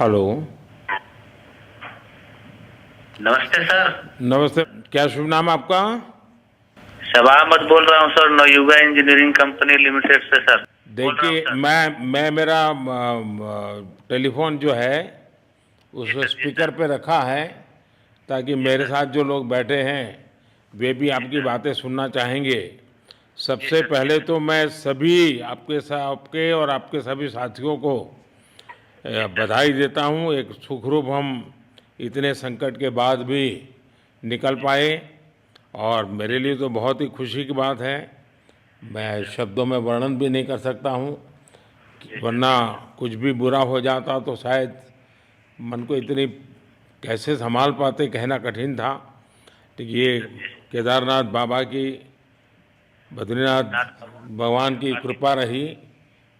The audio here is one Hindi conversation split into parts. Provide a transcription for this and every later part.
हेलो। नमस्ते सर। नमस्ते। क्या शुभ नाम आपका? शबा अहमद बोल रहा हूँ sir, Navayuga engineering company limited से सर बोल रहा हूँ देखिए, सर। मैं मेरा टेलीफोन जो है उस जी सर, जी स्पीकर सर, पे रखा है ताकि जी मेरे सर, साथ जो लोग बैठे हैं वे भी जी आपकी सर, बातें सुनना चाहेंगे। जी सबसे सर, जी पहले सर, तो मैं सभी आपके और आपके सभी साथियों को जी सर, बधाई देता हूँ। एक सुखरूप हम इतने संकट के बाद भी निकल जी सर, पाए और मेरे लिए तो बहुत ही खुशी की बात है। जी मैं सर, शब्दों में वर्णन भी नहीं कर सकता हूँ, जी सर, वरना कुछ भी बुरा हो जाता तो शायद मन को इतनी कैसे संभाल पाते कहना कठिन था। तो जी ये सर, जी सर। केदारनाथ बाबा की, बद्रीनाथ नाथ बाबा भगवान की आशीष कृपा रही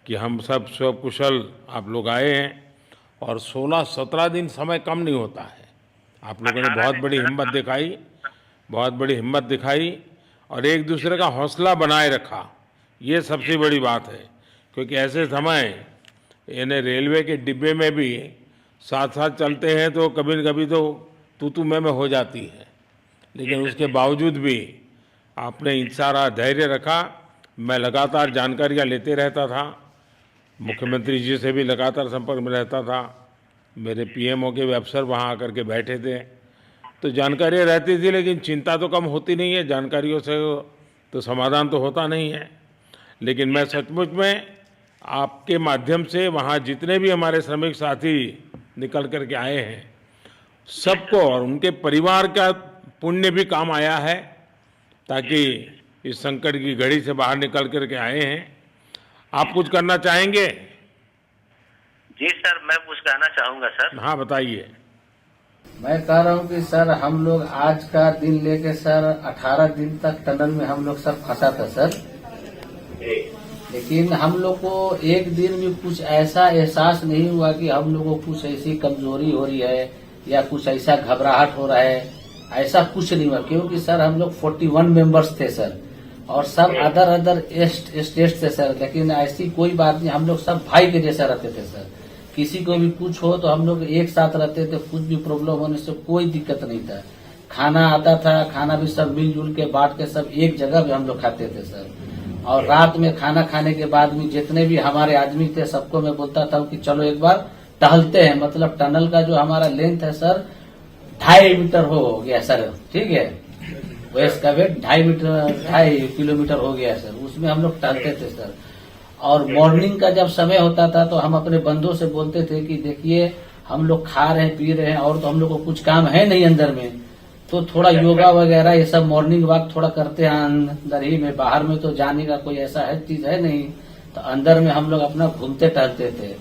कि हम सब स्वकुशल आप लोग आए हैं। और 16-17 दिन समय कम नहीं होता है। आप लोगों ने 18 बहुत दिन बड़ी सर। हिम्मत दिखाई, बहुत बड़ी हिम्मत दिखाई और एक जी दूसरे का सर, हौसला बनाए रखा। ये जी सबसे सर, बड़ी बात है, क्योंकि जी ऐसे सर, समय यानी रेलवे के डिब्बे में भी साथ साथ जी चलते हैं तो कभी न कभी तो तू मैं हो जाती है, जी लेकिन सर, उसके जी सर, बावजूद भी आपने जी सर, सारा धैर्य रखा। मैं लगातार जानकारियाँ लेते रहता था, जी सर, मुख्यमंत्री जी से भी लगातार संपर्क में रहता था, मेरे जी सर, पीएमओ के भी अफसर वहाँ आकर के बैठे थे, तो जी सर, जानकारियाँ रहती थी, लेकिन चिंता तो कम होती नहीं है। जानकारियों से तो समाधान तो होता नहीं है। लेकिन जी मैं सर, सचमुच में आपके माध्यम से वहाँ जितने भी हमारे श्रमिक साथी निकल कर के आए हैं, जी सबको सर, और उनके परिवार का पुण्य भी काम आया है, जी ताकि सर, इस संकट की घड़ी से बाहर निकल कर के आए हैं। आप जी कुछ सर, करना चाहेंगे? जी सर। मैं कुछ कहना चाहूँगा सर। हाँ, बताइए। मैं कह रहा हूँ कि सर हम लोग आज का दिन लेके सर 18 दिन तक टनल में हम लोग सब फंसा था सर। लेकिन हम लोग को एक दिन भी कुछ ऐसा एहसास नहीं हुआ कि हम लोग को कुछ ऐसी कमजोरी हो रही है या कुछ ऐसा घबराहट हो रहा है। ऐसा कुछ नहीं हुआ, क्योंकि सर हम लोग 41 मेंबर्स थे सर, और सब अदर अदर स्टेट थे सर। लेकिन ऐसी कोई बात नहीं, हम लोग सब भाई के जैसा रहते थे सर। किसी को भी कुछ हो तो हम लोग एक साथ रहते थे, कुछ भी प्रॉब्लम होने से कोई दिक्कत नहीं था। खाना आता था, खाना भी सब मिलजुल के बांट के सब एक जगह पे हम लोग खाते थे सर। और रात में खाना खाने के बाद भी जितने भी हमारे आदमी थे सबको मैं बोलता था कि चलो एक बार टहलते हैं। मतलब टनल का जो हमारा लेंथ है सर 2.5 मीटर हो गया सर, ठीक है। वेस्ट का वेट 2.5 किलोमीटर हो गया सर। उसमें हम लोग टहलते थे सर। और मॉर्निंग का जब समय होता था तो हम अपने बंधुओं से बोलते थे कि देखिए हम लोग खा रहे हैं पी रहे हैं और तो हम लोग को कुछ काम है नहीं अंदर में, तो थोड़ा योगा वगैरह ये सब मॉर्निंग वॉक थोड़ा करते हैं अंदर ही में। बाहर में तो जाने का कोई ऐसा है चीज है नहीं, तो अंदर में हम लोग अपना घूमते टहलते थे।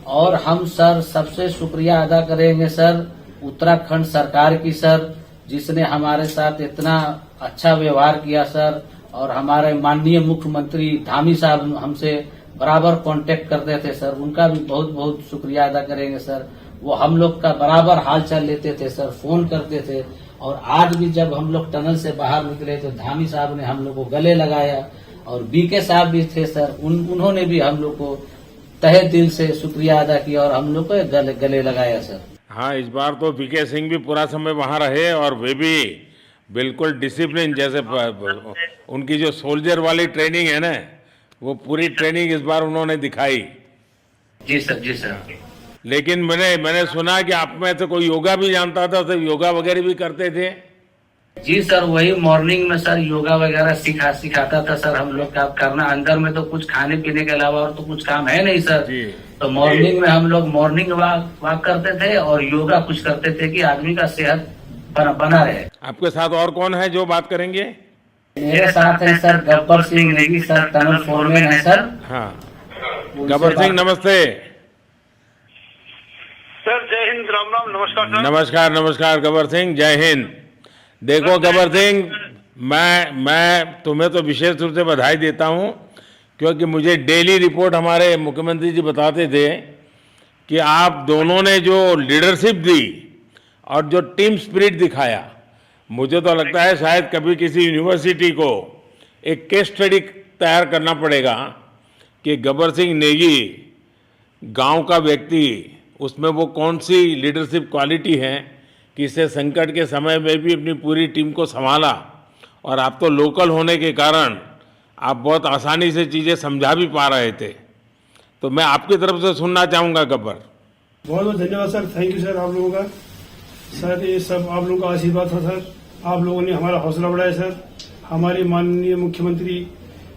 और हम सर सबसे शुक्रिया अदा करेंगे सर उत्तराखंड सरकार की सर, जिसने हमारे साथ इतना अच्छा व्यवहार किया सर। और हमारे माननीय मुख्यमंत्री धामी साहब हमसे बराबर कांटेक्ट करते थे सर, उनका भी बहुत बहुत शुक्रिया अदा करेंगे सर। वो हम लोग का बराबर हाल चाल लेते थे सर, फोन करते थे। और आज भी जब हम लोग टनल से बाहर निकले तो धामी साहब ने हम लोग को गले लगाया, और बीके साहब भी थे सर, उन्होंने भी हम लोग को तहे दिल से शुक्रिया अदा किया और हम लोग को गले लगाया सर। हाँ, इस बार तो वीके सिंह भी पूरा समय वहाँ रहे और वे भी बिल्कुल डिसिप्लिन, जैसे उनकी जो सोल्जर वाली ट्रेनिंग है ना, वो पूरी जी सर, ट्रेनिंग इस बार उन्होंने दिखाई। जी सर, जी सर, लेकिन मैंने सुना कि आप में तो कोई योगा भी जानता था, तो योगा वगैरह भी करते थे। जी सर। वही मॉर्निंग में सर योगा वगैरह सिखाता था सर हम लोग का करना। अंदर में तो कुछ खाने पीने के अलावा और तो कुछ काम है नहीं सर। जी। तो मॉर्निंग में हम लोग मॉर्निंग वॉक करते थे और योगा कुछ करते थे कि आदमी का सेहत बना रहे। आपके साथ और कौन है जो बात करेंगे? मेरे साथ है sir Gabbar Singh Negi sir, tunnel foreman है सर। हाँ, उनसे गब्बर सिंह बात- नमस्ते। सर जय हिंद, राम राम, नमस्कार सर। नमस्कार नमस्कार गब्बर सिंह, जय हिंद। देखो गब्बर सिंह, मैं तुम्हें तो विशेष रूप से बधाई देता हूँ, क्योंकि मुझे डेली रिपोर्ट हमारे मुख्यमंत्री जी बताते थे कि आप दोनों ने जो लीडरशिप दी और जो टीम स्पिरिट दिखाया, मुझे तो लगता है शायद कभी किसी यूनिवर्सिटी को एक केस स्टडी तैयार करना पड़ेगा कि गब्बर सिंह नेगी गांव का व्यक्ति उसमें वो कौन सी लीडरशिप क्वालिटी है कि इसे संकट के समय में भी अपनी पूरी टीम को संभाला, और आप तो लोकल होने के कारण आप बहुत आसानी से चीज़ें समझा भी पा रहे थे। तो मैं आपकी तरफ से सुनना चाहूँगा गब्बर। बहुत बहुत धन्यवाद सर, थैंक यू सर आप लोगों का। सर ये सब आप लोगों का आशीर्वाद था सर, आप लोगों ने हमारा हौसला बढ़ाया सर। हमारे माननीय मुख्यमंत्री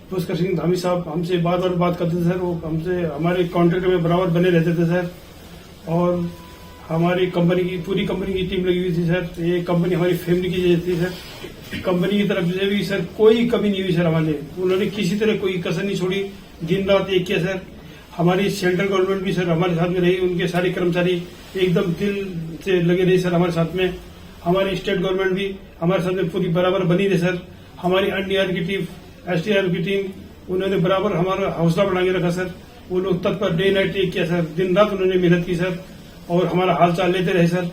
पुष्कर सिंह धामी साहब हमसे बात करते थे सर, वो हमसे हमारे कॉन्ट्रैक्ट में बराबर बने रहते थे सर। और हमारी पूरी कंपनी की टीम लगी हुई थी सर। ये कंपनी हमारी फैमिली की जैसी थी सर। कंपनी की तरफ से भी सर कोई कमी नहीं हुई सर हमारे, उन्होंने किसी तरह कोई कसर नहीं छोड़ी, दिन रात एक किया सर। हमारी सेंट्रल गवर्नमेंट भी सर हमारे साथ में रही, उनके सारे कर्मचारी एकदम दिल से लगे रहे सर हमारे साथ में। हमारी स्टेट गवर्नमेंट भी हमारे साथ में पूरी बराबर बनी रही सर। हमारी एनडीआर की टीम, एसडीआर की टीम, उन्होंने बराबर हमारा हौसला बढ़ा के रखा सर। वो लोग तत्पर डे नाइट एक किया सर, दिन रात उन्होंने मेहनत की सर और हमारा हाल चाल लेते रहे सर।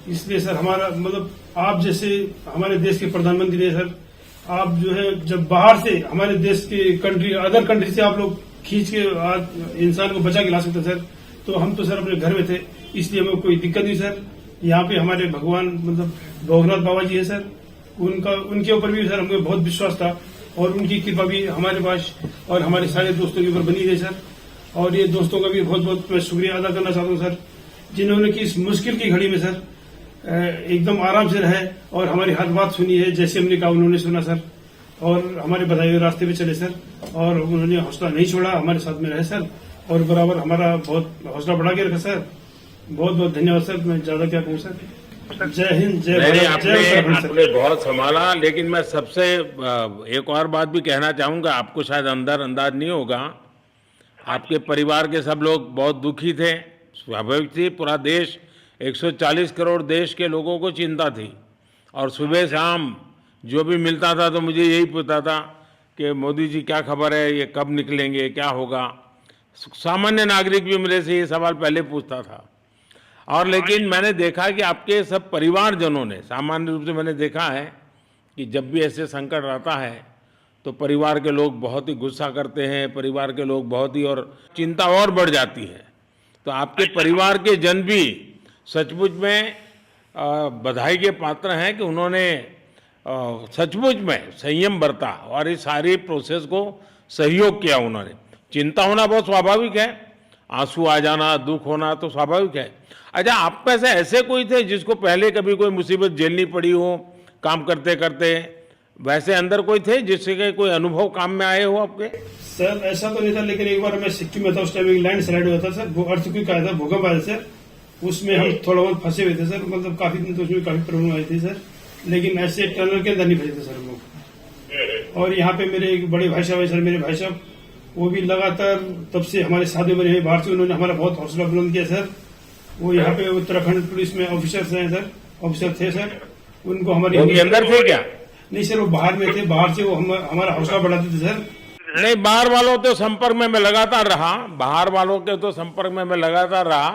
इसलिए सर हमारा मतलब आप जैसे हमारे देश के प्रधानमंत्री है सर, आप जो है जब बाहर से हमारे देश के अदर कंट्री से आप लोग खींच के इंसान को बचा के ला सकते सर, तो हम तो सर अपने घर में थे, इसलिए हमें कोई दिक्कत नहीं सर। यहाँ पे हमारे भगवान मतलब भोगनाथ बाबा जी है सर, उनके ऊपर भी सर हमें बहुत विश्वास था और उनकी कृपा भी हमारे पास और हमारे सारे दोस्तों के ऊपर बनी रही सर। और ये दोस्तों का भी बहुत बहुत मैं शुक्रिया अदा करना चाहता हूँ सर, जिन्होंने कि इस मुश्किल की घड़ी में सर एकदम आराम से रहे और हमारी हर बात सुनी है, जैसे हमने कहा उन्होंने सुना सर और हमारे बताए हुए रास्ते पे चले सर। और उन्होंने हौसला नहीं छोड़ा, हमारे साथ में रहे सर और बराबर हमारा बहुत हौसला बढ़ा के रखा सर। बहुत बहुत धन्यवाद सर, मैं ज्यादा क्या कहूँ सर। जय हिंद, जय भारत, जय उत्तराखंड आपने सर। बहुत संभाला, लेकिन मैं सबसे एक और बात भी कहना चाहूँगा। आपको शायद अंदाज नहीं होगा, आपके परिवार के सब लोग बहुत दुखी थे, स्वाभाविक थी। पूरा देश 140 करोड़ देश के लोगों को चिंता थी और सुबह शाम जो भी मिलता था तो मुझे यही पूछता था कि मोदी जी क्या खबर है, ये कब निकलेंगे, क्या होगा। सामान्य नागरिक भी मेरे से ये सवाल पहले पूछता था। और लेकिन मैंने देखा कि आपके सब परिवारजनों ने, सामान्य रूप से मैंने देखा है कि जब भी ऐसे संकट आता है तो परिवार के लोग बहुत ही गुस्सा करते हैं, परिवार के लोग बहुत ही, और चिंता और बढ़ जाती है। तो आपके परिवार के जन भी सचमुच में बधाई के पात्र हैं कि उन्होंने सचमुच में संयम बरता और इस सारी प्रोसेस को सहयोग किया उन्होंने। चिंता होना बहुत स्वाभाविक है, आंसू आ जाना, दुख होना तो स्वाभाविक है। अच्छा, आप में से ऐसे कोई थे जिसको पहले कभी कोई मुसीबत झेलनी पड़ी हो काम करते करते? वैसे अंदर कोई थे जिससे कोई अनुभव काम में आए हो आपके? सर ऐसा तो नहीं था, लेकिन एक बार मैं सिक्किम में था, उस टाइम एक लैंड स्लाइड हुआ था सर, वो अर्थक्वेक आया था, भूकंप आया सर, उसमें हम थोड़ा बहुत फंसे हुए थे सर। मतलब काफी दिन तो उसमें काफी प्रॉब्लम आई थी सर, लेकिन ऐसे टनल के अंदर नहीं फंसे थे सर हम लोग। और यहाँ पे मेरे एक बड़े भाई साहब है सर, मेरे भाई साहब वो भी लगातार तब से हमारे साथ में रहे बाहर से, उन्होंने हमारा बहुत हौसला बुलंद किया सर। वो यहाँ पे उत्तराखंड पुलिस में ऑफिसर्स हैं सर, ऑफिसर थे सर, उनको हमारे अंदर थे क्या? नहीं सर, वो बाहर में थे, बाहर से वो हमारा हौसला बढ़ाते थे सर। नहीं, बाहर वालों तो संपर्क में मैं लगातार रहा, बाहर वालों के तो संपर्क में मैं लगातार रहा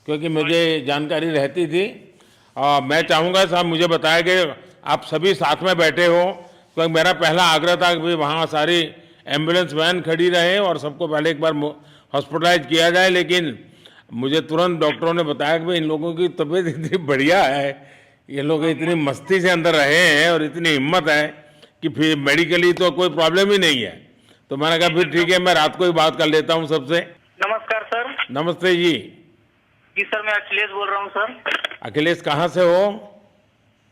क्योंकि मुझे जानकारी रहती थी। और मैं चाहूँगा साहब, मुझे बताया कि आप सभी साथ में बैठे हो, तो मेरा पहला आग्रह था कि वहाँ सारी एम्बुलेंस वैन खड़ी रहे और सबको पहले एक बार हॉस्पिटलाइज किया जाए। लेकिन मुझे तुरंत डॉक्टरों ने बताया कि इन लोगों की तबीयत इतनी बढ़िया है, ये लोग इतनी मस्ती से अंदर रहे हैं और इतनी हिम्मत है कि फिर मेडिकली तो कोई प्रॉब्लम ही नहीं है। तो मैंने कहा फिर ठीक है, मैं रात को ही बात कर लेता हूँ सबसे। नमस्कार सर। नमस्ते जी। जी सर, मैं अखिलेश बोल रहा हूँ सर। अखिलेश कहाँ से हो?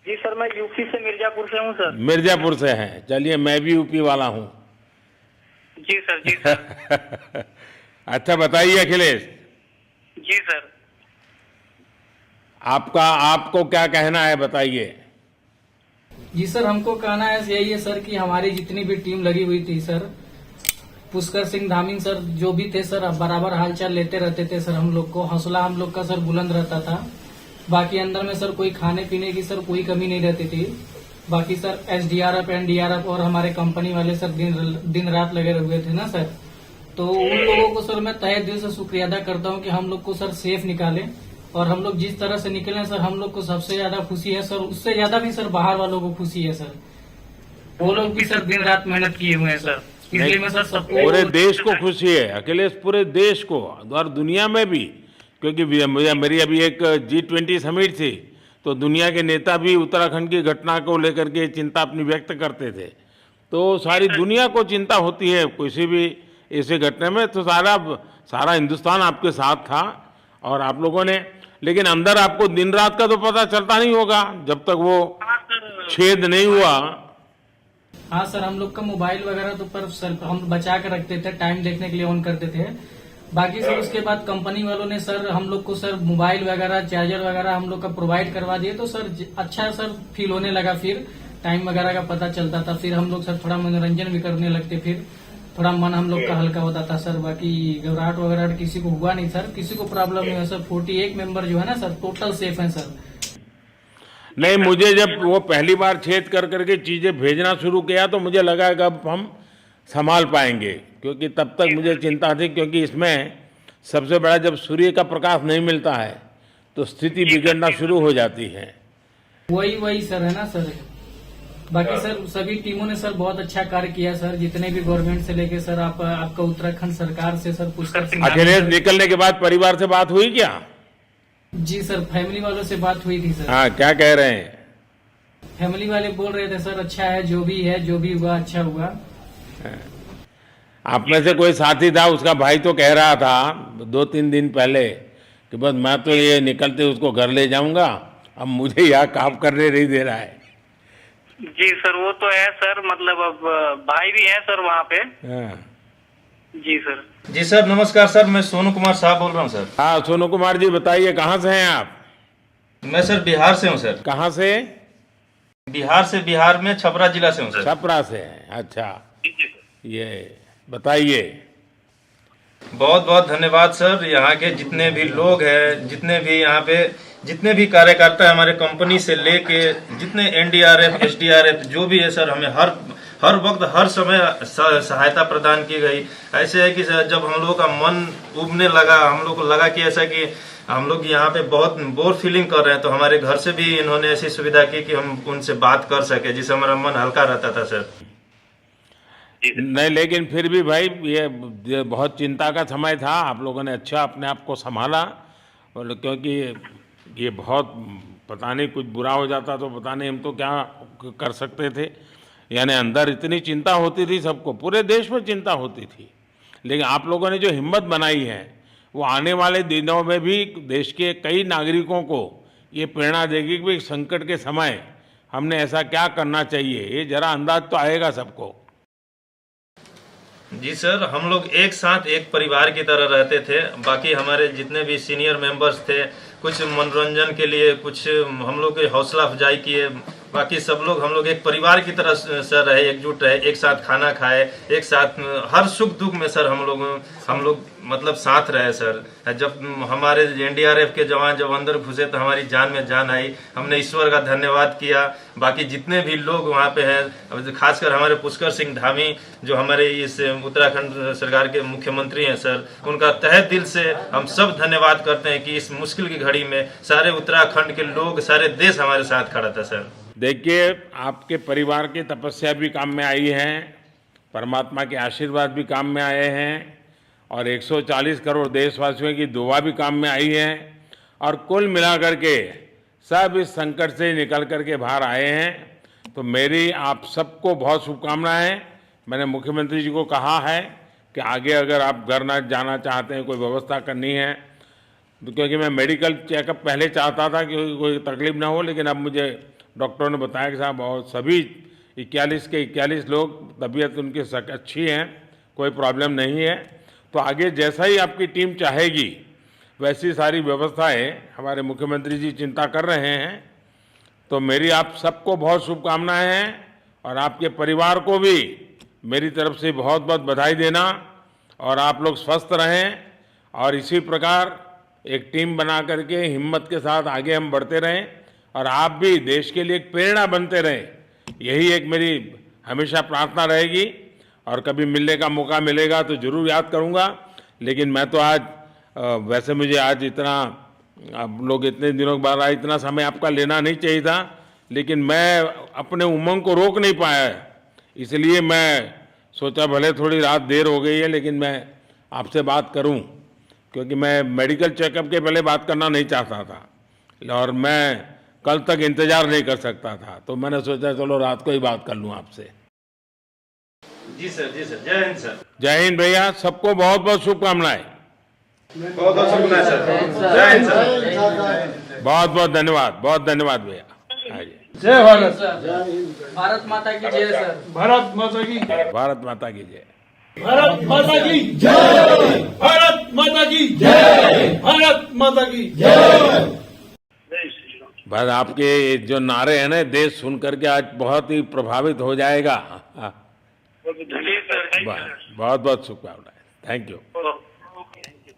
जी सर, मैं यूपी से मिर्जापुर से हूँ सर। मिर्जापुर से हैं, चलिए मैं भी यूपी वाला हूँ। जी सर, जी सर। अच्छा बताइए अखिलेश, जी सर। आपको क्या कहना है, बताइए। जी सर, हमको कहना है यही है सर कि हमारी जितनी भी टीम लगी हुई थी सर, पुष्कर सिंह धामी सर जो भी थे सर, बराबर हालचाल लेते रहते थे सर। हम लोग को हौसला हम लोग का सर बुलंद रहता था। बाकी अंदर में सर कोई खाने पीने की सर कोई कमी नहीं रहती थी। बाकी सर एसडीआरएफ, एनडीआरएफ और हमारे कंपनी वाले सर दिन रात लगे हुए थे ना सर। तो उन लोगों को सर मैं तहे दिल से शुक्रिया अदा करता हूँ कि हम लोग को सर सेफ निकाले। और हम लोग जिस तरह से निकले सर, हम लोग को सबसे ज्यादा खुशी है सर, उससे ज्यादा भी सर बाहर वालों को खुशी है सर। वो लोग भी सर दिन रात मेहनत किए हुए हैं सर, इसलिए मैं सर सबको पूरे देश को खुशी है अखिलेश, पूरे देश को और दुनिया में भी, क्योंकि मेरी अभी एक G20 समिट थी, तो दुनिया के नेता भी उत्तराखंड की घटना को लेकर के चिंता अपनी व्यक्त करते थे। तो सारी दुनिया को चिंता होती है किसी भी ऐसे घटने में, तो सारा हिंदुस्तान आपके साथ था और आप लोगों ने, लेकिन अंदर आपको दिन रात का तो पता चलता नहीं होगा जब तक वो छेद नहीं हुआ। हाँ सर, हम लोग का मोबाइल वगैरह तो पर सर हम बचा के रखते थे, टाइम देखने के लिए ऑन करते थे। बाकी सर उसके बाद कंपनी वालों ने सर हम लोग को सर मोबाइल वगैरह, चार्जर वगैरह हम लोग का प्रोवाइड करवा दिए, तो सर अच्छा सर फील होने लगा। फिर टाइम वगैरह का पता चलता था, फिर हम लोग सर थोड़ा मनोरंजन भी करने लगते, फिर थोड़ा मन हम लोग का हल्का होता था सर। बाकी घबराहट वगैरह किसी को हुआ नहीं सर, किसी को प्रॉब्लम नहीं है सर। 41 मेंबर जो है ना सर, टोटल सेफ है सर। नहीं, मुझे जब वो पहली बार छेद कर करके चीज़ें भेजना शुरू किया तो मुझे लगा कि अब हम संभाल पाएंगे, क्योंकि तब तक मुझे चिंता थी, क्योंकि इसमें सबसे बड़ा जब सूर्य का प्रकाश नहीं मिलता है तो स्थिति बिगड़ना शुरू हो जाती है। वही सर है ना सर। बाकी सर सभी टीमों ने सर बहुत अच्छा कार्य किया सर, जितने भी गवर्नमेंट से लेके सर आपका उत्तराखंड सरकार से सर पुष्कर सिंह। अखिलेश निकलने के बाद परिवार से बात हुई क्या? जी सर, फैमिली वालों से बात हुई थी सर। हाँ, क्या कह रहे हैं? फैमिली वाले बोल रहे थे सर अच्छा है, जो भी हुआ अच्छा हुआ। आप में से कोई साथी था, उसका भाई तो कह रहा था 2-3 दिन पहले कि बस मैं तो ये निकलते उसको घर ले जाऊंगा, अब मुझे यहाँ काम करने नहीं दे रहा है। जी सर, वो तो है सर, मतलब अब भाई भी है सर वहाँ पे। हाँ। जी सर। जी सर, नमस्कार सर, मैं सोनू कुमार साहब बोल रहा हूँ सर। हाँ, सोनू कुमार जी बताइए, कहाँ से हैं आप? मैं सर बिहार से हूँ सर। कहाँ से? बिहार में छपरा जिला से हूँ सर। छपरा से हैं, अच्छा। ये बताइए। बहुत बहुत धन्यवाद सर। यहाँ के जितने भी लोग हैं, जितने भी यहाँ पे जितने भी कार्यकर्ता हमारे कंपनी से लेके जितने NDRF, SDRF जो भी है सर, हमें हर वक्त हर समय सहायता प्रदान की गई। ऐसे है कि सर जब हम लोगों का मन उबने लगा, हम लोग को लगा कि ऐसा कि हम लोग यहाँ पे बहुत बोर फीलिंग कर रहे हैं, तो हमारे घर से भी इन्होंने ऐसी सुविधा की कि हम उनसे बात कर सके, जिससे हमारा मन हल्का रहता था सर। नहीं, लेकिन फिर भी भाई ये बहुत चिंता का समय था, आप लोगों ने अच्छा अपने आप को संभाला, और क्योंकि ये बहुत पता नहीं कुछ बुरा हो जाता तो पता नहीं हम तो क्या कर सकते थे। यानी अंदर इतनी चिंता होती थी, सबको, पूरे देश में चिंता होती थी, लेकिन आप लोगों ने जो हिम्मत बनाई है वो आने वाले दिनों में भी देश के कई नागरिकों को ये प्रेरणा देगी कि संकट के समय हमने ऐसा क्या करना चाहिए। ये जरा अंदाज तो आएगा सबको। जी सर, हम लोग एक साथ एक परिवार की तरह रहते थे। बाकी हमारे जितने भी सीनियर मेंबर्स थे, कुछ मनोरंजन के लिए, कुछ हम लोग की हौसला अफजाई किए। बाकी सब लोग हम लोग एक परिवार की तरह सर रहे, एकजुट रहे, एक साथ खाना खाए, एक साथ हर सुख दुख में सर हम लोग मतलब साथ रहे सर। जब हमारे NDRF के जवान जब अंदर घुसे तो हमारी जान में जान आई, हमने ईश्वर का धन्यवाद किया। बाकी जितने भी लोग वहाँ पे हैं, खासकर हमारे पुष्कर सिंह धामी जो हमारे इस उत्तराखंड सरकार के मुख्यमंत्री हैं सर, उनका तहे दिल से हम सब धन्यवाद करते हैं कि इस मुश्किल की घड़ी में सारे उत्तराखंड के लोग, सारे देश हमारे साथ खड़ा था सर। देखिए, आपके परिवार की तपस्या भी काम में आई है, परमात्मा के आशीर्वाद भी काम में आए हैं, और 140 करोड़ देशवासियों की दुआ भी काम में आई है, और कुल मिलाकर के सब इस संकट से निकल करके बाहर आए हैं। तो मेरी आप सबको बहुत शुभकामनाएं। मैंने मुख्यमंत्री जी को कहा है कि आगे अगर आप घर ना जाना चाहते हैं, कोई व्यवस्था करनी है, तो क्योंकि मैं मेडिकल चेकअप पहले चाहता था कि कोई तकलीफ ना हो, लेकिन अब मुझे डॉक्टरों ने बताया कि साहब और सभी 41 के 41 लोग तबीयत उनकी अच्छी है, कोई प्रॉब्लम नहीं है। तो आगे जैसा ही आपकी टीम चाहेगी वैसी सारी व्यवस्थाएं हमारे मुख्यमंत्री जी चिंता कर रहे हैं। तो मेरी आप सबको बहुत शुभकामनाएं हैं, और आपके परिवार को भी मेरी तरफ से बहुत बहुत बधाई देना, और आप लोग स्वस्थ रहें, और इसी प्रकार एक टीम बना करके हिम्मत के साथ आगे हम बढ़ते रहें, और आप भी देश के लिए एक प्रेरणा बनते रहें। यही एक मेरी हमेशा प्रार्थना रहेगी, और कभी मिलने का मौका मिलेगा तो ज़रूर याद करूँगा। लेकिन मैं तो आज वैसे मुझे आज इतना, आप लोग इतने दिनों के बाद आए, इतना समय आपका लेना नहीं चाहिए था, लेकिन मैं अपने उमंग को रोक नहीं पाया, इसलिए मैं सोचा भले थोड़ी रात देर हो गई है लेकिन मैं आपसे बात करूं। क्योंकि मैं मेडिकल चेकअप के पहले बात करना नहीं चाहता था और मैं कल तक इंतजार नहीं कर सकता था, तो मैंने सोचा चलो रात को ही बात कर लूं आपसे। जी सर जय हिंद सर। जय हिंद भैया, सबको बहुत बहुत शुभकामनाएं। बहुत बहुत शुभकामनाएं सर। जय हिंद सर। बहुत बहुत धन्यवाद भैया। हाँ जी। जय भारत। भारत माता की जय सर। भारत माता की जय। भारत माता की जय। भारत माता की जय। भारत माता की जय। भारत माता की जय। बस आपके जो नारे हैं ना, देश सुन करके आज बहुत ही प्रभावित हो जाएगा। जी सर। बहुत बहुत शुभकामनाएं। Thank you.